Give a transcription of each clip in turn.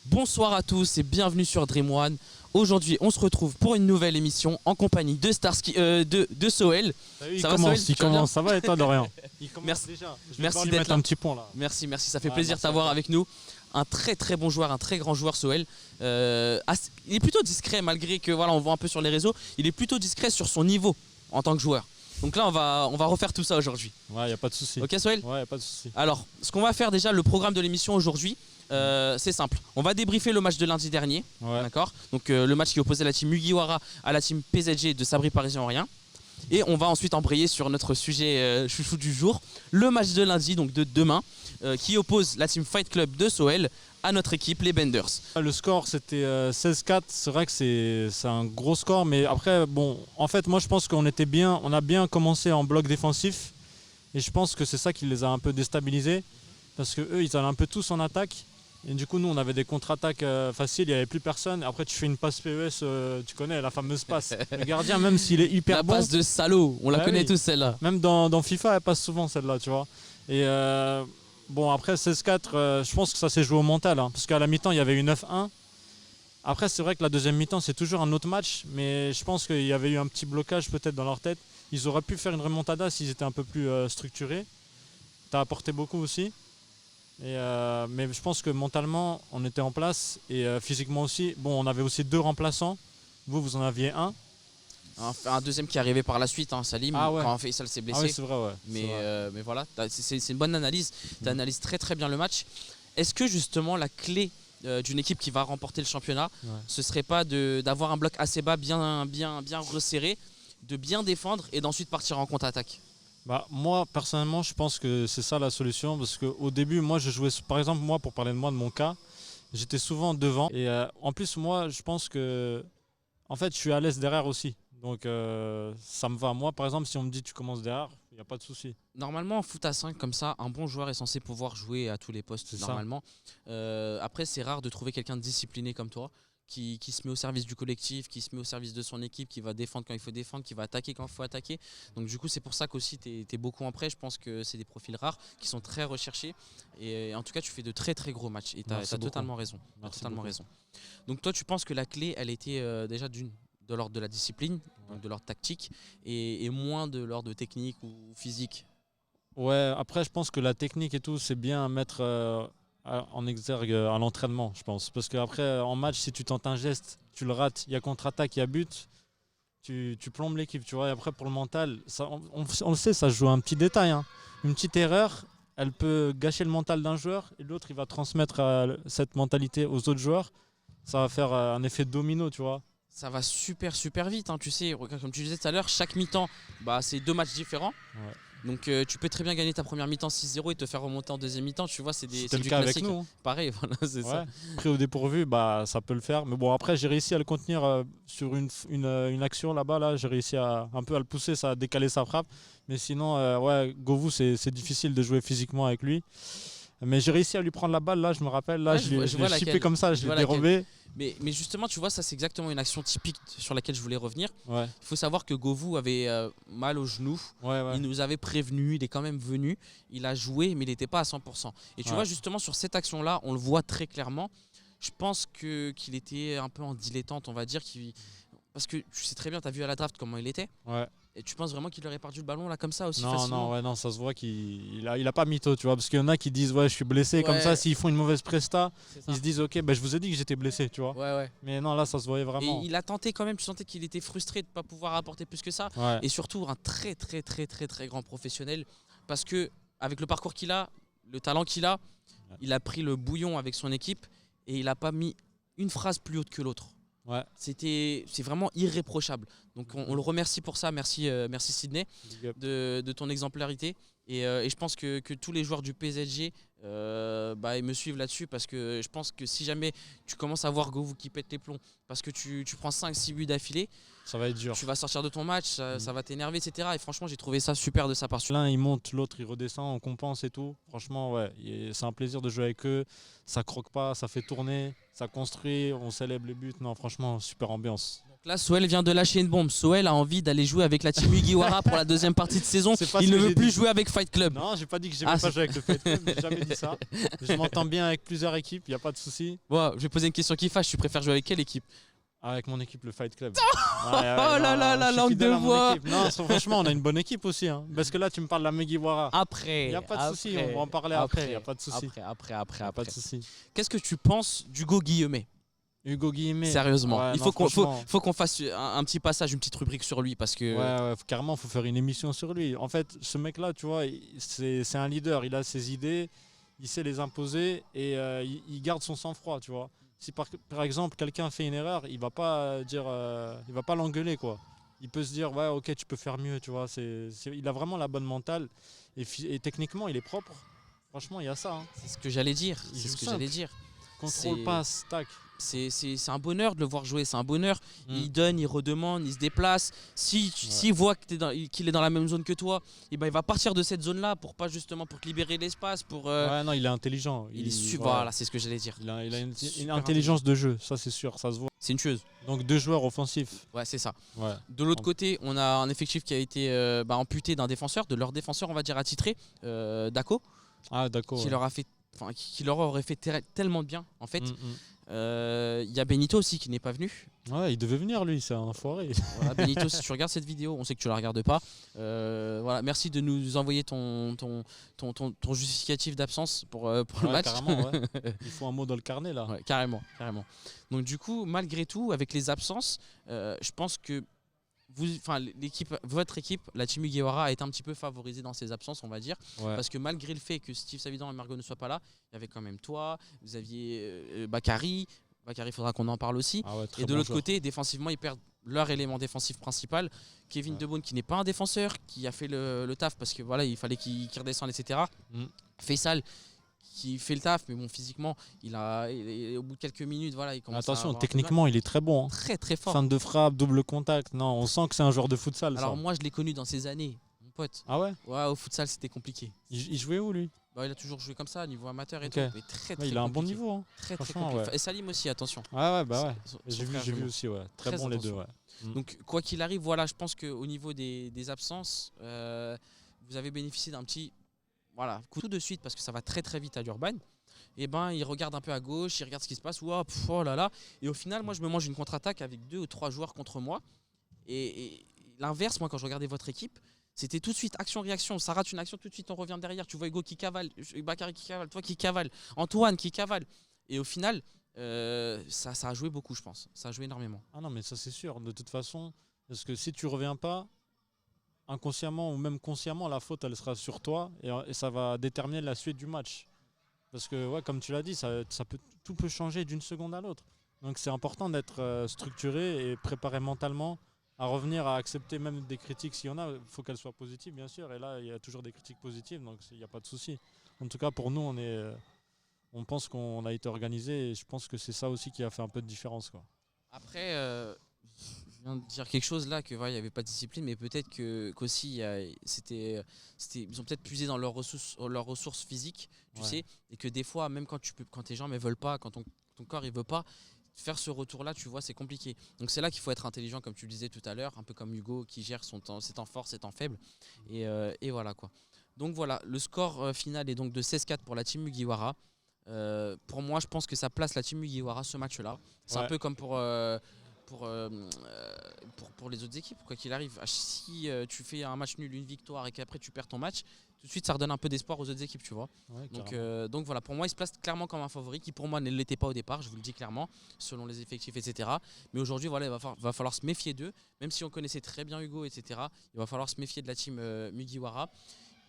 Bonsoir à tous et bienvenue sur Dream One. Aujourd'hui, on se retrouve pour une nouvelle émission en compagnie de Starsky, de Soel. Il Ça va, commence, Soel, il tu vas bien? commence, ça va et toi Dorian? Il commence Merci. déjà. Je vais Merci devoir lui d'être mettre là. un petit point là. Merci, ça fait Ah, plaisir de merci t'avoir à toi. avec nous. Un très très bon joueur, un très grand joueur, Soel. Il est plutôt discret malgré que voilà, on voit un peu sur les réseaux. Il est plutôt discret sur son niveau en tant que joueur. Donc là, on va refaire tout ça aujourd'hui. Ouais, y a pas de souci. Ok, Soel? Ouais, y a pas de souci. Alors, ce qu'on va faire déjà, le programme de l'émission aujourd'hui, c'est simple. On va débriefer le match de lundi dernier. Ouais. D'accord. Donc le match qui opposait la team Mugiwara à la team PZG de Sabri Parisien Orient. Et on va ensuite embrayer sur notre sujet chouchou du jour, le match de lundi, donc de demain, qui oppose la team Fight Club de Soel à notre équipe, les Benders. Le score c'était 16-4. C'est vrai que c'est un gros score, mais après bon, en fait moi je pense qu'on était bien, on a bien commencé en bloc défensif, et je pense que c'est ça qui les a un peu déstabilisés, parce que eux ils allaient un peu tous en attaque. Et du coup, nous, on avait des contre-attaques faciles, il n'y avait plus personne. Après, tu fais une passe PES, tu connais la fameuse passe. Le gardien, même s'il est hyper La bon, passe de salaud, on la Ah connaît oui. tous celle-là. même dans FIFA, elle passe souvent celle-là, tu vois. Et bon, après 16-4, je pense que ça s'est joué au mental, hein, parce qu'à la mi-temps, il y avait eu 9-1. Après, c'est vrai que la deuxième mi-temps, c'est toujours un autre match, mais je pense qu'il y avait eu un petit blocage peut-être dans leur tête. Ils auraient pu faire une remontada s'ils étaient un peu plus structurés. Tu as apporté beaucoup aussi. Mais je pense que mentalement, on était en place, et physiquement aussi. Bon, on avait aussi 2 remplaçants. Vous en aviez un. Un deuxième qui est arrivé par la suite, hein, Salim, Ah ouais. quand Faisal s'est blessé. Ah oui, c'est vrai, ouais. C'est vrai. Mais voilà, c'est une bonne analyse. Tu analyses très très bien le match. Est-ce que justement la clé d'une équipe qui va remporter le championnat, Ouais. ce serait pas d'avoir un bloc assez bas, bien resserré, de bien défendre et d'ensuite partir en contre-attaque? Bah, moi, personnellement, je pense que c'est ça la solution, parce qu'au début, moi, je jouais, par exemple, moi, pour parler de moi, de mon cas, j'étais souvent devant. Et en plus, moi, je pense que, en fait, je suis à l'aise derrière aussi. Donc, ça me va. Moi, par exemple, si on me dit tu commences derrière, il n'y a pas de souci. Normalement, en foot à 5, comme ça, un bon joueur est censé pouvoir jouer à tous les postes, C'est ça. normalement. Après, c'est rare de trouver quelqu'un de discipliné comme toi, qui se met au service du collectif, qui se met au service de son équipe, qui va défendre quand il faut défendre, qui va attaquer quand il faut attaquer. Donc du coup, c'est pour ça qu'aussi tu es beaucoup en prêt. Je pense que c'est des profils rares qui sont très recherchés. Et en tout cas, tu fais de très très gros matchs. Et tu as Merci beaucoup. totalement raison. T'as Merci totalement beaucoup. raison. Donc toi, tu penses que la clé, elle était déjà de l'ordre de la discipline, donc de l'ordre tactique, et moins de l'ordre technique ou physique? Ouais, après, je pense que la technique et tout, c'est bien à mettre en exergue à l'entraînement, je pense. Parce qu'après, en match, si tu tentes un geste, tu le rates, il y a contre-attaque, il y a but, tu plombes l'équipe, tu vois. Et après, pour le mental, ça, on le sait, ça se joue à un petit détail, hein. Une petite erreur, elle peut gâcher le mental d'un joueur, et l'autre, il va transmettre cette mentalité aux autres joueurs. Ça va faire un effet domino, tu vois. Ça va super super vite, hein, tu sais, regarde, comme tu disais tout à l'heure, chaque mi-temps, c'est 2 matchs différents. Ouais. Donc tu peux très bien gagner ta première mi-temps 6-0 et te faire remonter en deuxième mi-temps, tu vois, c'est C'était le du cas avec classique. nous, hein. Pareil, voilà, c'est ça. Ouais. Pris au dépourvu, ça peut le faire. Mais bon, après, j'ai réussi à le contenir sur une action là-bas. Là, j'ai réussi un peu à le pousser, ça a décalé sa frappe. Mais sinon, ouais, Govou, c'est difficile de jouer physiquement avec lui. Mais j'ai réussi à lui prendre la balle. Là, je me rappelle, là, Ouais, je je vois l'ai chippé laquelle. comme ça, Je je vois l'ai dérobé. Mais justement, tu vois, ça c'est exactement une action typique sur laquelle je voulais revenir. Ouais, Il faut savoir que Govou avait mal au genou. ouais. Il nous avait prévenu, il est quand même venu, il a joué, mais il n'était pas à 100%. Et tu Ouais. vois, justement, sur cette action-là, on le voit très clairement. Je pense qu'il était un peu en dilettante, on va dire. Parce que tu sais très bien, tu as vu à la draft comment il était. Ouais. Et tu penses vraiment qu'il aurait perdu le ballon là comme ça aussi Non, facilement? non, ouais, non, ça se voit qu'il a pas mytho, tu vois. Parce qu'il y en a qui disent, ouais, je suis blessé. Comme Ouais. ça, s'ils font une mauvaise presta, C'est ça. ils se disent, ok, je vous ai dit que j'étais blessé, tu vois. Ouais. Mais non, là, ça se voyait Et vraiment. il a tenté quand même, tu sentais qu'il était frustré de ne pas pouvoir apporter plus que ça. Ouais. Et surtout, un très très très très très grand professionnel. Parce que avec le parcours qu'il a, le talent qu'il a, il a pris le bouillon avec son équipe et il n'a pas mis une phrase plus haute que l'autre. Ouais. C'est vraiment irréprochable. Donc on le remercie pour ça. Merci Sydney Big up. de ton exemplarité. Et je pense que tous les joueurs du PSG ils me suivent là-dessus, parce que je pense que si jamais tu commences à voir Govou qui pète les plombs parce que tu prends 5-6 buts d'affilée, Ça va être dur. tu vas sortir de ton match, ça va t'énerver, etc. Et franchement, j'ai trouvé ça super de sa part. L'un il monte, l'autre il redescend, on compense et tout. Franchement, ouais, c'est un plaisir de jouer avec eux. Ça croque pas, ça fait tourner, ça construit, on célèbre les buts. Non, franchement, super ambiance. Là, Soel vient de lâcher une bombe. Soel a envie d'aller jouer avec la team Mugiwara pour la deuxième partie de saison. C'est pas Il ce ne que veut j'ai plus dit. jouer avec Fight Club. Non, j'ai pas dit que j'aimais pas jouer avec le Fight Club, j'ai jamais dit ça. Je m'entends bien avec plusieurs équipes, il n'y a pas de souci. Bon, je vais poser une question qui fâche. Tu préfères jouer avec quelle équipe? Avec mon équipe, le Fight Club. Oh là là, la langue de bois. Non, franchement, on a une bonne équipe aussi. Hein. Parce que là, tu me parles de la Mugiwara. Après. Il n'y a pas de souci, on va en parler après. Il n'y a pas de souci. Après. Pas de souci. Qu'est-ce que tu penses d'Hugo Guillemet? Hugo Guillemet. Sérieusement, Ouais, il non, faut qu'on franchement. fasse un petit passage, une petite rubrique sur lui parce que. Ouais, carrément, il faut faire une émission sur lui. En fait, ce mec-là, tu vois, c'est un leader. Il a ses idées, il sait les imposer et il garde son sang-froid, tu vois. Si par exemple quelqu'un fait une erreur, il va pas dire, il va pas l'engueuler, quoi. Il peut se dire, ouais, ok, tu peux faire mieux, tu vois. Il a vraiment la bonne mentale et techniquement, il est propre. Franchement, il y a ça. Hein. C'est ce que j'allais dire. Il C'est joue ce que simple. j'allais dire. Contrôle, passe, tac. C'est un bonheur de le voir jouer, c'est un bonheur. Mm. Il donne, il redemande, il se déplace. S'il voit qu'il est dans la même zone que toi, et ben il va partir de cette zone-là pour pas justement pour te libérer l'espace. Ouais, non, il est intelligent. Voilà, c'est ce que j'allais dire. Il a une intelligence de jeu, ça c'est sûr, ça se voit. C'est une chose. Donc 2 joueurs offensifs. Ouais, c'est ça. Ouais. De l'autre côté, on a un effectif qui a été amputé d'un défenseur, de leur défenseur, on va dire attitré, Dako, Ah, d'accord. qui leur a fait, qui leur aurait fait tellement de bien en fait. Mm. Il y a Benito aussi qui n'est pas venu. Ouais, il devait venir lui, c'est un enfoiré. Voilà, Benito, si tu regardes cette vidéo, on sait que tu la regardes pas. Voilà, merci de nous envoyer ton justificatif d'absence pour le match. Carrément, ouais. Il faut un mot dans le carnet là. Ouais, carrément. Donc du coup, malgré tout, avec les absences, je pense que votre équipe, la Team Mugiwara, a été un petit peu favorisée dans ses absences, on va dire. Ouais. Parce que malgré le fait que Steve Savidan et Margot ne soient pas là, il y avait quand même toi, vous aviez Bakary. Bakary, il faudra qu'on en parle aussi. Ah ouais, et de l'autre côté, défensivement, ils perdent leur élément défensif principal. Kevin De Boon, qui n'est pas un défenseur, qui a fait le taf parce que voilà, il fallait qu'il redescende, etc. Faisal, qui fait le taf, mais bon, physiquement, au bout de quelques minutes, voilà, il commence Attention, techniquement, il est très bon. Hein. Très très fort. Fin de frappe, double contact. Non, on sent que c'est un joueur de futsal. Alors ça. moi, je l'ai connu dans ces années, mon pote. Ah ouais. Ouais, au futsal, c'était compliqué. Il jouait où lui? Bah, il a toujours joué comme ça, niveau amateur et Ok. tout. Mais très, très Il a un bon compliqué. niveau. Hein. Très très Franchement, compliqué. ouais. Et Salim aussi, attention. Ouais, bah ouais. Son J'ai frère vu jumeau. aussi, ouais. Très Très bon les deux, attention. ouais. Donc quoi qu'il arrive, voilà, je pense qu'au niveau des absences, vous avez bénéficié d'un petit coup tout de suite parce que ça va très très vite à l'Urban. Et ben il regarde un peu à gauche, il regarde ce qui se passe, wow, oh là là. Et au final, moi je me mange une contre-attaque avec 2 ou 3 joueurs contre moi. Et l'inverse, moi quand je regardais votre équipe, c'était tout de suite action-réaction. Ça rate une action, tout de suite on revient derrière. Tu vois Hugo qui cavale, Bakary qui cavale, toi qui cavale, Antoine qui cavale. Et au final, ça a joué beaucoup, je pense. Ça a joué énormément. Ah non, mais ça c'est sûr. De toute façon, parce que si tu reviens pas, inconsciemment ou même consciemment, la faute elle sera sur toi et ça va déterminer la suite du match. Parce que ouais, comme tu l'as dit, tout peut changer d'une seconde à l'autre. Donc c'est important d'être structuré et préparé mentalement à revenir à accepter même des critiques s'il y en a. Il faut qu'elles soient positives bien sûr. Et là il y a toujours des critiques positives, donc il n'y a pas de souci. En tout cas pour nous, on pense qu'on a été organisé et je pense que c'est ça aussi qui a fait un peu de différence, quoi. Après, je viens de dire quelque chose là, que voilà, il n'y avait pas de discipline, mais peut-être qu'aussi ils ont peut-être puisé dans leurs ressources physiques, tu sais, et que des fois, même quand tes jambes ne veulent pas, quand ton corps il veut pas, faire ce retour-là, tu vois, c'est compliqué. Donc c'est là qu'il faut être intelligent, comme tu le disais tout à l'heure, un peu comme Hugo qui gère ses temps forts, ses temps faibles, et voilà quoi. Donc voilà, le score final est donc de 16-4 pour la team Mugiwara. Pour moi, je pense que ça place la team Mugiwara ce match-là. C'est un peu comme pour les autres équipes, quoi qu'il arrive. Si tu fais un match nul, une victoire et qu'après tu perds ton match, tout de suite ça redonne un peu d'espoir aux autres équipes, tu vois. Ouais, donc voilà, pour moi il se place clairement comme un favori qui pour moi ne l'était pas au départ, je vous le dis clairement, selon les effectifs, etc. Mais aujourd'hui voilà, il va falloir se méfier d'eux, même si on connaissait très bien Hugo, etc. Il va falloir se méfier de la team Mugiwara.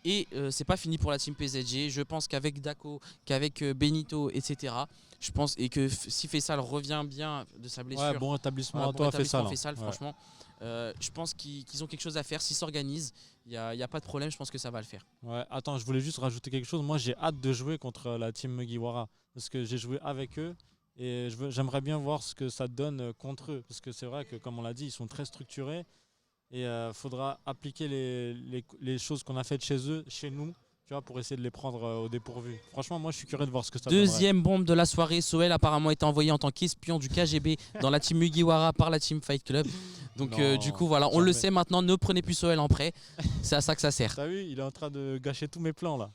Et c'est pas fini pour la team PSG. Je pense qu'avec Dako, qu'avec Benito, etc. Je pense et que si Faisal revient bien de sa blessure. Ouais, bon établissement Voilà, à toi, Faisal, ouais. franchement. Je pense qu'ils ont quelque chose à faire. S'ils s'organisent, il n'y a pas de problème. Je pense que ça va le faire. Ouais, attends, je voulais juste rajouter quelque chose. Moi, j'ai hâte de jouer contre la team Mugiwara parce que j'ai joué avec eux et j'aimerais bien voir ce que ça donne contre eux. Parce que c'est vrai que, comme on l'a dit, ils sont très structurés et il faudra appliquer les choses qu'on a faites chez eux, chez nous. tu vois, pour essayer de les prendre au dépourvu. Franchement, moi, je suis curieux de voir ce que ça donnerait. Deuxième bombe de la soirée, Soel apparemment été envoyé en tant qu'espion du KGB dans la team Mugiwara par la team Fight Club. Donc Non, du coup voilà, on jamais. le sait maintenant, ne prenez plus Soel en prêt. C'est à ça que ça sert. T'as vu, il est en train de gâcher tous mes plans là.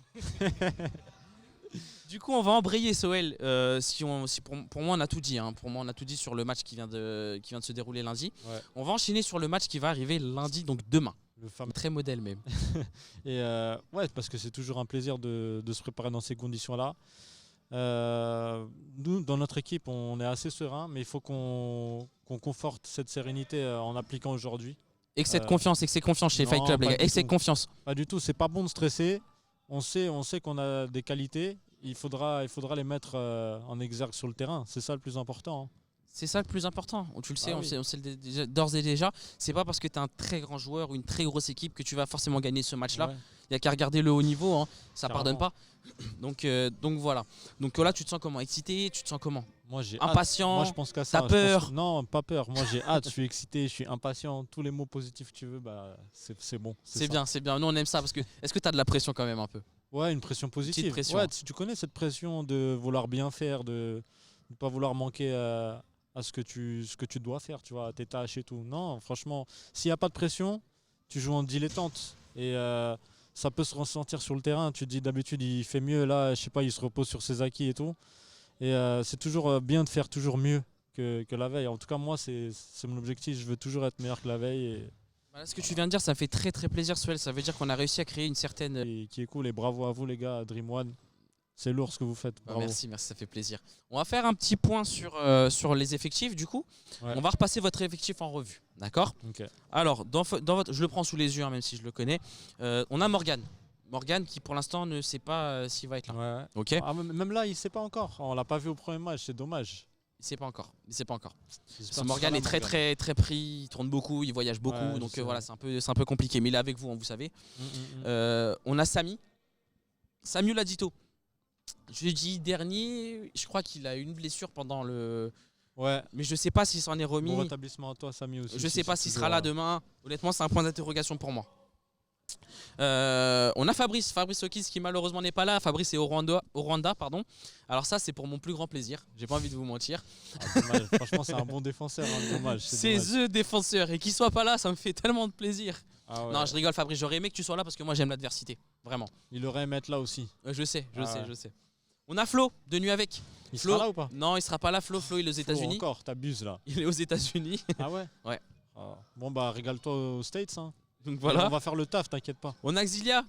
Du coup on va embrayer Soel. Pour moi on a tout dit. Hein. Pour moi on a tout dit sur le match qui vient de se dérouler lundi. Ouais. On va enchaîner sur le match qui va arriver lundi, donc demain. Le fameux. Très modèle même. Et ouais, parce que c'est toujours un plaisir de se préparer dans ces conditions-là. Nous, dans notre équipe, on est assez serein, mais il faut qu'on conforte cette sérénité en appliquant aujourd'hui. Excès de confiance chez non, Fight Club, les pas gars. du Excès de tout. confiance. Pas du tout, c'est pas bon de stresser. On sait qu'on a des qualités. Il faudra les mettre en exergue sur le terrain. C'est ça le plus important. Hein. C'est ça le plus important. Tu le sais, Ah oui. on sait d'ores et déjà. C'est pas parce que tu es un très grand joueur ou une très grosse équipe que tu vas forcément gagner ce match-là. Ouais. Il n'y a qu'à regarder le haut niveau, hein. Ça Carrément. pardonne pas. Donc voilà. Donc là, tu te sens comment? Excité? Tu te sens comment? Moi, j'ai Impatient? Moi, je pense qu'à ça. T'as peur? Non, pas peur. Moi, j'ai hâte. Je suis excité. Je suis impatient. Tous les mots positifs que tu veux, bah, c'est bon. C'est ça. bien, c'est bien. Nous, on aime ça parce que. Est-ce que tu as de la pression quand même un peu? Ouais, une pression positive. Petite pression. Ouais, tu connais cette pression de vouloir bien faire, de ne pas vouloir manquer à ce que tu dois faire, tu vois, à tes tâches et tout. Non, franchement, s'il n'y a pas de pression, tu joues en dilettante. Et ça peut se ressentir sur le terrain. Tu te dis d'habitude, il fait mieux. Là, je sais pas, il se repose sur ses acquis et tout. Et c'est toujours bien de faire toujours mieux que la veille. En tout cas, moi, c'est mon objectif. Je veux toujours être meilleur que la veille. Et Voilà, ce que tu viens de dire, ça fait très très plaisir, Soel. Ça veut dire qu'on a réussi à créer une certaine. qui est cool. Et bravo à vous, les gars, Dream One. C'est lourd ce que vous faites. Bravo. Merci, ça fait plaisir. On va faire un petit point sur les effectifs du coup. Ouais. On va repasser votre effectif en revue, d'accord? Ok. Alors, dans votre, je le prends sous les yeux, hein, même si je le connais. On a Morgan. Morgan qui pour l'instant ne sait pas s'il va être là. Ouais. Ok? Ah, même là, il ne sait pas encore. On l'a pas vu au premier match, c'est dommage. Il sait pas encore. J'espère Parce que que Morgan ça est va, très Morgan. très très pris, il tourne beaucoup, il voyage beaucoup, Ouais, je donc sais. voilà, c'est un peu compliqué. Mais il est avec vous, hein, vous savez. Mm. On a Samuel Adito. Jeudi dernier, je crois qu'il a eu une blessure pendant le. Ouais. Mais je sais pas s'il s'en est Bon remis. rétablissement à toi, Samy aussi. Je sais pas s'il toujours sera là demain. Honnêtement, c'est un point d'interrogation pour moi. On a Fabrice Okis qui malheureusement n'est pas là. Fabrice est au Rwanda, pardon. Alors ça, c'est pour mon plus grand plaisir. J'ai pas envie de vous mentir. Ah, dommage. Franchement, c'est un bon défenseur. Hein, dommage. C'est dommage. eux défenseurs et qu'il soit pas là, ça me fait tellement de plaisir. Ah ouais. Non, je rigole, Fabrice. J'aurais aimé que tu sois là parce que moi j'aime l'adversité, vraiment. Il aurait aimé être là aussi. Je sais. Ah ouais. Je sais. On a Flo de Nuit avec. Il Flo, sera là ou pas? Non, il sera pas là. Flo, il est aux Flo, États-Unis. encore, t'abuses là. Il est aux États-Unis. Ah ouais. Ouais. Ah. Bon bah régale-toi aux States. Hein. Donc Voilà. voilà. On va faire le taf, t'inquiète pas. On a Exilia.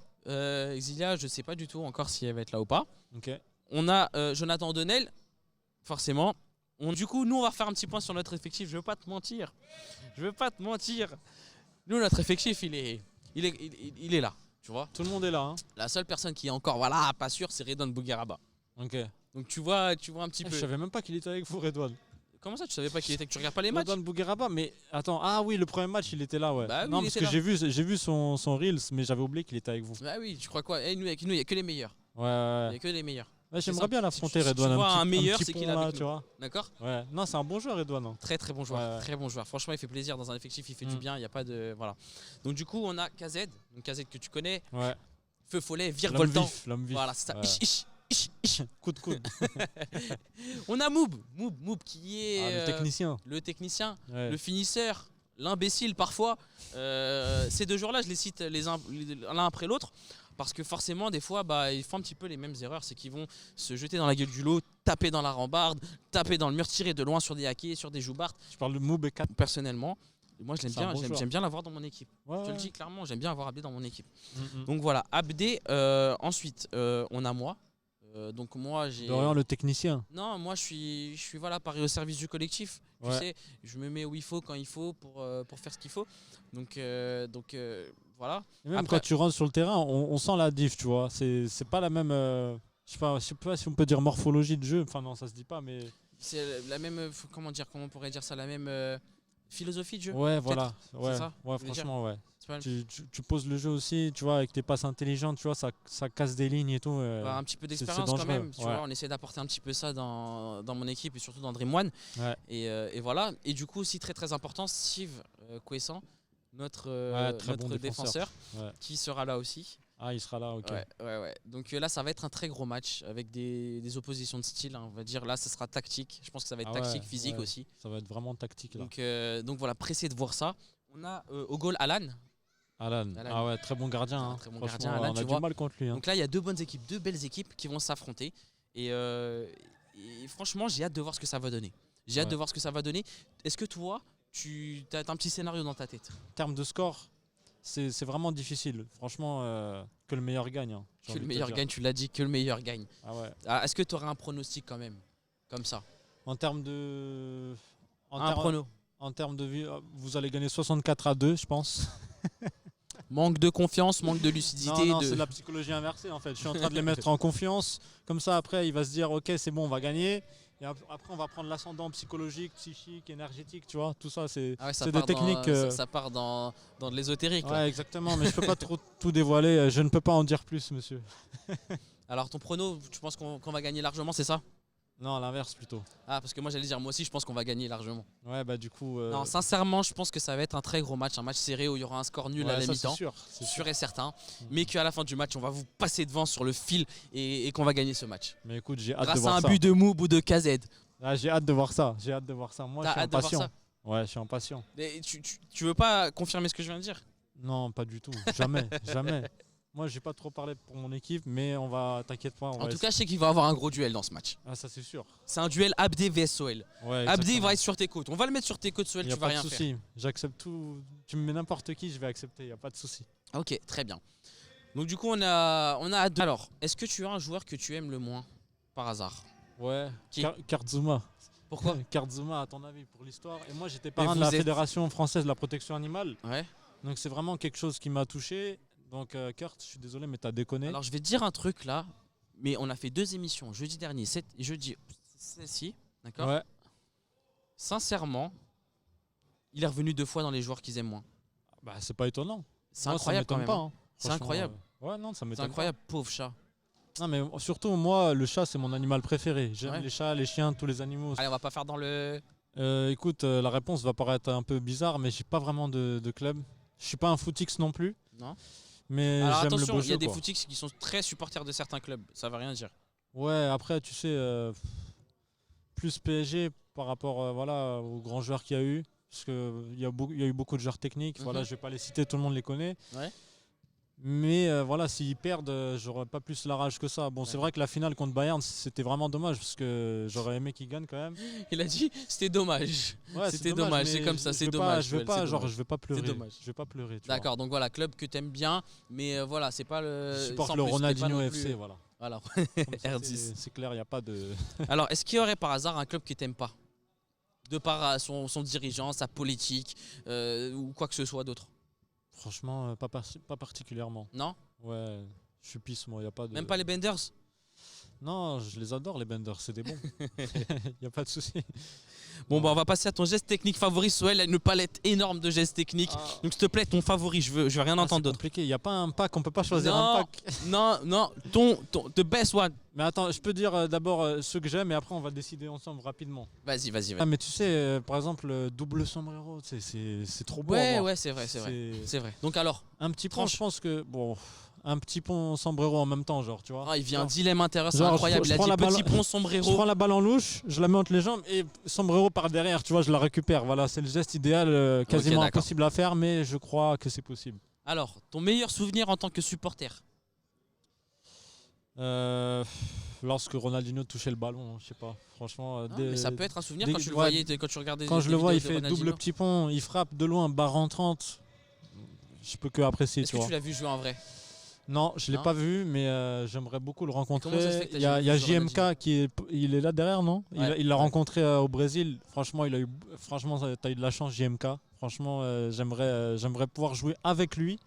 Exilia, je sais pas du tout encore si elle va être là ou pas. Ok. On a Jonathan Donnel, forcément. Du coup, nous, on va faire un petit point sur notre effectif. Je veux pas te mentir. Nous, notre effectif, il est là, tu vois. Tout le monde est là. Hein. La seule personne qui est encore, voilà, pas sûre, c'est Redon Bougueraba. Ok. Donc tu vois un petit Je peu. savais même pas qu'il était avec vous, Redouane. Comment ça, tu savais pas qu'il était? Que tu regardes pas les matchs? Redouane Bougueraba, mais attends, ah oui, le premier match, il était là, ouais. Bah oui, non, il parce était que là. j'ai vu son Reels, mais j'avais oublié qu'il était avec vous. Bah oui, tu crois quoi? Nous, avec nous, il y a que les meilleurs. Ouais, Il ouais. y a que les meilleurs. Ouais, C'est j'aimerais ça. bien Si l'affronter, tu- si Redouane. tu vois un petit meilleur, petit c'est qu'il pont, est là, avec tu nous. vois. D'accord? Ouais. Non, c'est un bon joueur, Redouane. Hein. Très très bon joueur, Ouais. très bon joueur. Franchement, il fait plaisir dans un effectif, il fait du bien, il y a pas de voilà. Donc du coup, on a KZ, donc KZ que tu connais, Ouais. Feu Follet, Virevoltant. L'homme vif. Voilà, c'est ça. Ouais. Ich. Coup de coude. On a Moob qui est Ah, le technicien. le technicien, Ouais. le finisseur, l'imbécile parfois. Ces deux joueurs-là, je les cite l'un après l'autre. Parce que forcément, des fois, ils font un petit peu les mêmes erreurs. C'est qu'ils vont se jeter dans la gueule du lot, taper dans la rambarde, taper dans le mur, tirer de loin sur des hackers, sur des joubards. Je parle de Moub et 4. Personnellement, moi je l'aime C'est un bien, bon joueur. j'aime bien l'avoir dans mon équipe. Ouais, Je te le ouais. dis clairement, j'aime bien avoir Abdé dans mon équipe. Mm. Donc voilà, Abdé. Ensuite, on a moi. Donc moi j'ai. Dorian, le technicien. Non, moi je suis voilà, pareil au service du collectif. Tu Ouais. sais, je me mets où il faut, quand il faut, pour faire ce qu'il faut. Donc voilà. Et même Après- quand tu rentres sur le terrain, on sent la diff, tu vois. C'est pas la même. Je sais pas si on peut dire morphologie de jeu. Enfin, non, ça se dit pas, mais. C'est la même, comment on pourrait dire ça, la même philosophie de jeu. Ouais, voilà. Ouais, ça, ouais, vous voulez dire franchement, ouais. C'est pas- Tu poses le jeu aussi, tu vois, avec tes passes intelligentes, tu vois, ça casse des lignes et tout. Un petit peu c'est d'expérience quand dangereux, même. Tu ouais. vois, on essaie d'apporter un petit peu ça dans mon équipe et surtout dans Dream One. Ouais. Et voilà. Et du coup, aussi très très important, Steve Kouessan, notre Ouais, très bon défenseur, Ouais. qui sera là aussi. Ah, il sera là, ok. Ouais. Donc là, ça va être un très gros match avec des oppositions de style, hein, on va dire. Là, ça sera tactique. Je pense que ça va être Ah ouais, tactique, physique ouais. aussi. Ça va être vraiment tactique là. Donc voilà, pressé de voir ça. On a au goal Alan. Alan. Alan. Ah ouais, très bon gardien. Un Hein. très bon Franchement, gardien, Alan, on tu a du vois. mal contre lui. Hein. Donc là, il y a deux bonnes équipes, deux belles équipes qui vont s'affronter. Et franchement, j'ai hâte de voir ce que ça va donner. J'ai hâte de voir ce que ça va donner. Est-ce que toi, tu as un petit scénario dans ta tête? En termes de score, c'est vraiment difficile. Franchement, que le meilleur gagne. Hein, j'ai Que envie le de te meilleur dire. gagne, tu l'as dit, que le meilleur gagne. Ah ouais. Ah, est-ce que tu aurais un pronostic quand même? Comme ça. En termes de. Un prono. En termes de vie, vous allez gagner 64-2, je pense. Manque de confiance, manque de lucidité. Non, c'est de la psychologie inversée en fait. Je suis en train de les mettre en confiance. Comme ça, après, il va se dire, ok, c'est bon, on va gagner. Et après, on va prendre l'ascendant psychologique, psychique, énergétique, tu vois. Tout ça, c'est des techniques. Ça part dans de l'ésotérique. Ouais, exactement. Mais je peux pas trop tout dévoiler. Je ne peux pas en dire plus, monsieur. Alors, ton prono, tu penses qu'on va gagner largement, c'est ça? Non, à l'inverse plutôt. Ah, parce que moi, j'allais dire, moi aussi, je pense qu'on va gagner largement. Ouais, bah du coup. Non, sincèrement, je pense que ça va être un très gros match, un match serré où il y aura un score nul ouais, à la ça, mi-temps. C'est Sûr et certain. Mais qu'à la fin du match, on va vous passer devant sur le fil et qu'on va gagner ce match. Mais écoute, j'ai hâte de Grâce à voir un ça. but de Moub ou de KZ. Ah, j'ai hâte de voir ça. J'ai hâte de voir ça. Moi, je T'as suis hâte de voir impatient. ça? Ouais, je suis impatient. Et tu veux pas confirmer ce que je viens de dire? Non, pas du tout. Jamais, jamais. Moi, j'ai pas trop parlé pour mon équipe, mais on va, t'inquiète pas. En tout cas, je sais qu'il va y avoir un gros duel dans ce match. Ah, ça c'est sûr. C'est un duel Abdé vs Soel. Ouais, Abdé exactement. va être sur tes côtes. On va le mettre sur tes côtes, Soel, Y a tu vas pas de rien faire. souci. J'accepte tout. Tu me mets n'importe qui, je vais accepter. Y a pas de souci. Ok, très bien. Donc du coup, on a hâte de... Alors, est-ce que tu as un joueur que tu aimes le moins, par hasard? Ouais. Qui Kartzuma. Pourquoi? Kartzuma, à ton avis, pour l'histoire. Et moi, j'étais Mais parrain de la vous êtes- Fédération française de la protection animale. Ouais. Donc c'est vraiment quelque chose qui m'a touché. Donc Kurt, je suis désolé, mais t'as déconné. Alors, je vais te dire un truc là, mais on a fait 2 émissions, jeudi dernier, jeudi, celle-ci, d'accord? Ouais. Sincèrement, il est revenu 2 fois dans les joueurs qu'ils aiment moins. Bah c'est pas étonnant. C'est Moi, incroyable ça quand m'étonne même. pas. Hein. Hein. C'est Franchement, incroyable. Ouais, non, ça C'est m'étonne. incroyable, pauvre chat. Non, mais surtout, moi, le chat, c'est mon animal préféré. J'aime Ouais. les chats, les chiens, tous les animaux. Allez, on va pas faire dans le... Écoute, la réponse va paraître un peu bizarre, mais j'ai pas vraiment de club. Je suis pas un footix non plus, Non. mais Alors j'aime le attention, beau il y a jeu. des Quoi. footix qui sont très supporters de certains clubs. Ça veut rien dire. Ouais, après, tu sais, plus PSG par rapport voilà, aux grands joueurs qu'il y a eu. Parce qu'il y a eu beaucoup de joueurs techniques. Voilà, je vais pas les citer, tout le monde les connaît. Ouais. Mais voilà, s'ils perdent, j'aurais pas plus la rage que ça. Bon, c'est D'accord. vrai que la finale contre Bayern, c'était vraiment dommage parce que j'aurais aimé qu'ils gagnent quand même. Il a dit c'était dommage. Ouais, C'était dommage, mais c'est comme ça, je c'est veux dommage, je veux Joël, pas, c'est genre, dommage. je vais pas pleurer. dommage. Je vais pas pleurer. tu vois. D'accord, donc voilà, club que t'aimes bien, mais voilà, c'est pas le. Je supporte sans le plus, c'est pas Ronaldinho non FC, plus- voilà. Voilà. Comme ça, R10. c'est clair, il n'y a pas de. Alors, est-ce qu'il y aurait par hasard un club que t'aimes pas? De par son dirigeant, sa politique, ou quoi que ce soit d'autre? Franchement, pas particulièrement. Non? Ouais, je suis pisse, moi, il n'y a pas de. Même pas les Benders? Non, je les adore, les benders, c'est des bons. Il n'y a pas de souci. Bon, bah, on va passer à ton geste technique favori. Soel a une palette énorme de gestes techniques. Donc, s'il te plaît, ton favori, je veux rien entendre C'est d'autre. compliqué, il n'y a pas un pack, on peut pas choisir Non. un pack. Non, the best one. Mais attends, je peux dire d'abord ceux que j'aime et après on va décider ensemble rapidement. Vas-y. Ah, mais tu sais, par exemple, double sombrero, c'est trop beau. à Ouais, voir. ouais, c'est vrai. C'est vrai. Donc, alors, Un petit pont, Tranche. je pense que. Bon, un petit pont sombrero en même temps, genre, tu vois. il vient un Genre, dilemme intérieur, c'est Genre, incroyable. je Il a prends dit la petit balle- pont Je sombrero. prends la balle en louche, je la mets entre les jambes et sombrero par derrière, tu vois, je la récupère. Voilà, c'est le geste idéal, quasiment d'accord. impossible à faire, mais je crois que c'est possible. Alors, ton meilleur souvenir en tant que supporter? Lorsque Ronaldinho touchait le ballon, je sais pas, franchement. Ah, mais ça peut être un souvenir dès- quand tu le ouais, voyais, quand tu regardais Quand des je le vois, il vidéos de fait double Ronaldinho. petit pont, il frappe de loin, barre rentrante. Je peux que apprécier, Est-ce tu que vois. tu l'as vu jouer en vrai? Non, je l'ai Non. pas vu, mais j'aimerais beaucoup le rencontrer. comment ça se fait que t'as Il y a, jamais il y a vu jouer JMK il est là derrière, non? Ouais, Il l'a ouais. rencontré au Brésil. Franchement, t'as eu de la chance, JMK. Franchement, j'aimerais pouvoir jouer avec lui.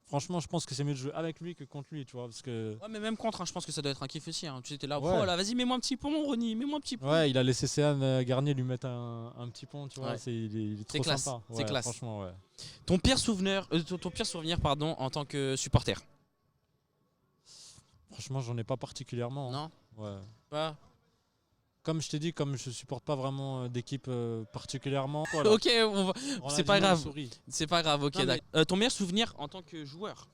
Franchement, je pense que c'est mieux de jouer avec lui que contre lui, tu vois, parce que Ouais, mais même contre, hein, je pense que ça doit être un kiff aussi. Hein. Tu étais là, Ouais. oh là, vas-y, mets-moi un petit pont, Ronny, mets-moi un petit pont. ouais, il a laissé Céane Garnier lui mettre un petit pont, tu vois. Ouais. Il est C'est trop classe, sympa. c'est Ouais, classe. Franchement, ouais. Ton pire souvenir, pardon, en tant que supporter? Franchement, j'en ai pas particulièrement. Hein. Non, Ouais. pas. Comme je t'ai dit, comme je supporte pas vraiment d'équipe particulièrement. Voilà. Ok, c'est pas Ronaldinho grave. sourit. C'est pas grave, ok. Non, mais- d'accord. Ton meilleur souvenir en tant que joueur?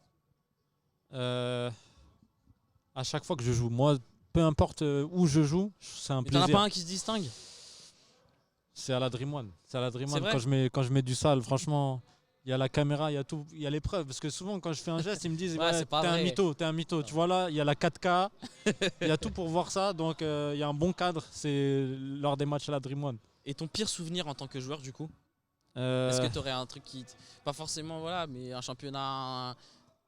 À chaque fois que je joue, moi, peu importe où je joue, c'est un Et t'en as plaisir. pas un qui se distingue? C'est à la Dream One. C'est à la Dream C'est One vrai quand je mets du sale. Franchement, il y a la caméra, il y a tout, il y a les preuves. Parce que souvent, quand je fais un geste, ils me disent Ouais, ouais, c'est pas t'es un vrai. mytho, t'es un mytho. Tu vois là, il y a la 4K, il y a tout pour voir ça. Donc il y a un bon cadre. C'est lors des matchs à la Dream One. Et ton pire souvenir en tant que joueur, du coup? Euh, Est-ce que tu aurais un truc qui. Pas forcément, voilà, mais un championnat.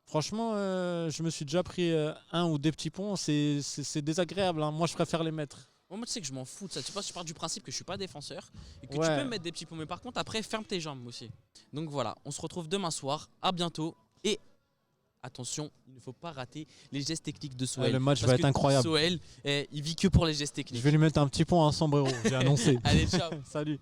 Franchement, je me suis déjà pris un ou des petits ponts. C'est désagréable, hein. Moi, je préfère les mettre. Moi, tu sais que je m'en fous de ça. Tu vois, je pars du principe que je suis pas défenseur et que tu Ouais. peux me mettre des petits pots. Mais par contre, après, ferme tes jambes aussi. Donc voilà, on se retrouve demain soir. À bientôt. Et attention, il ne faut pas rater les gestes techniques de Soel. Ouais, le match Parce va être que incroyable. Soel, il vit que pour les gestes Je techniques. vais lui mettre un petit pont à 100 €. J'ai annoncé. Allez, ciao. Salut.